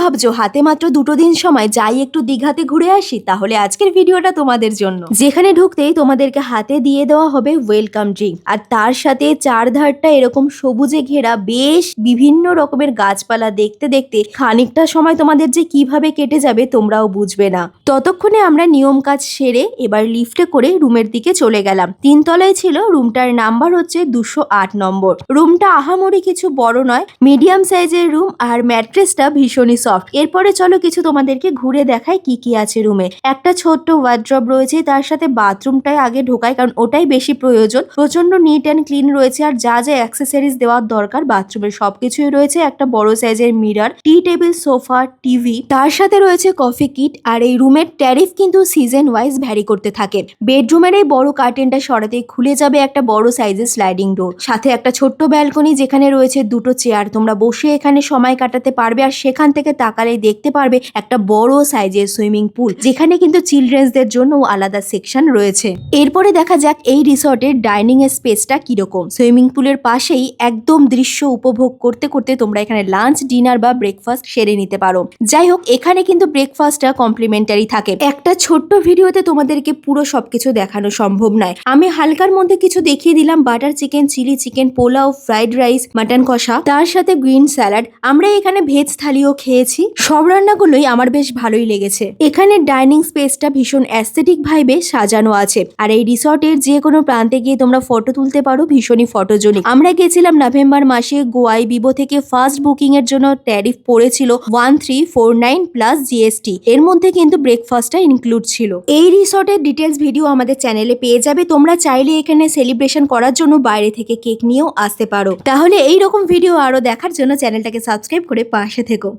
ভাবছো হাতে মাত্র 2 দিন সময় যাই একটু দীঘাতে ঘুরে আসি, তাহলে আজকের ভিডিওটা তোমাদের জন্য। যেখানে ঢুকতেই তোমাদেরকে হাতে দিয়ে দেওয়া হবে ওয়েলকাম ড্রিঙ্ক, আর তার সাথে চারধারটা এরকম সবুজে ঘেরা বেশ বিভিন্ন রকমের গাছপালা দেখতে দেখতে খানিকটা সময় তোমাদের যে কিভাবে কেটে যাবে তোমরাও বুঝবে না। ততক্ষণে আমরা নিয়ম কাজ সেরে এবার লিফটে করে রুমের দিকে চলে গেলাম। 3 তলায় ছিল, রুমটার নাম্বার হচ্ছে 208 নম্বর। রুমটা আহামরি কিছু বড় নয়, মিডিয়াম সাইজের রুম, আর ম্যাট্রেসটা ভীষণই সফট। এরপরে চলো কিছু তোমাদেরকে ঘুরে দেখাই কি কি আছে রুমে। একটা ছোট্ট ওয়ার্ড্রব রয়েছে, তার সাথে বাথরুমটাই আগে ঢোকায় কারণ ওটাই বেশি প্রয়োজন। প্রচন্ড নিট অ্যান্ড ক্লিন রয়েছে, আর যা যা অ্যাক্সেসরিজ দেওয়ার দরকার বাথরুমের সবকিছুই রয়েছে। একটা বড় সাইজের মিরর, টি টেবিল, সোফা, টিভি, তার সাথে রয়েছে কফি কিট। আর এই রুমের ট্যারিফ কিন্তু সিজন ওয়াইজ ভ্যারি করতে থাকে। বেডরুমের এই বড় কার্টেনটা সরাতেই খুলে যাবে একটা বড় সাইজের স্লাইডিং ডোর, সাথে একটা ছোট্ট ব্যালকনি যেখানে রয়েছে 2টো চেয়ার। তোমরা বসে এখানে সময় কাটাতে পারবে, আর সেখান থেকে তাকালেই দেখতে পারবে একটা বড় সাইজের সুইমিং পুল, যেখানে কিন্তু চিলড্রেন্সদের জন্য আলাদা সেকশন রয়েছে। এরপরে দেখা যাক এই রিসর্টের ডাইনিং এর স্পেসটা কিরকম। সুইমিং পুলের পাশেই একদম দৃশ্য উপভোগ করতে করতে তোমরা এখানে লাঞ্চ, ডিনার বা ব্রেকফাস্ট সেরে নিতে পারো। যাই হোক, এখানে কিন্তু ব্রেকফাস্টটা কমপ্লিমেন্টারি থাকে। একটা ছোট্ট ভিডিওতে তোমাদেরকে পুরো সবকিছু দেখানো সম্ভব নয়, আমি হালকার মধ্যে কিছু দেখিয়ে দিলাম। Butter chicken, chilli chicken, pulao, fried rice, mutton কষা, তার সাথে গ্রিন স্যালাড। আমরা এখানে ভেজ থালিও খেয়েছি। সব রান্নাগুলোই আমার বেশ ভালোই লেগেছে। এখানে ডাইনিং স্পেসটা ভীষণ অ্যাস্থেটিক ভাইবে সাজানো আছে, আর এই রিসর্টের যে কোনো প্রান্তে গিয়ে তোমরা ফটো তুলতে পারো, ভীষণই ফটোজেনিক। আমরা গেছিলাম নভেম্বর মাসে গোয়ায়। বিবো থেকে ফার্স্ট বুকিং এর জন্য ট্যারিফ পড়েছিল 1349 প্লাস জিএসটি। এর মধ্যে কিন্তু ব্রেকফাস্টটা ইনক্লুড ছিল। এই রিসর্টের ডিটেলস ভিডিও আমাদের চ্যানেলে পেয়ে যাবে। তোমরা চাইলে এখানে সেলিব্রেশন করার জন্য বাইরে থেকে কেক নিয়েও আসতে পারো। তাহলে এই রকম ভিডিও আরো দেখার জন্য চ্যানেলটাকে সাবস্ক্রাইব করে পাশে থেকো।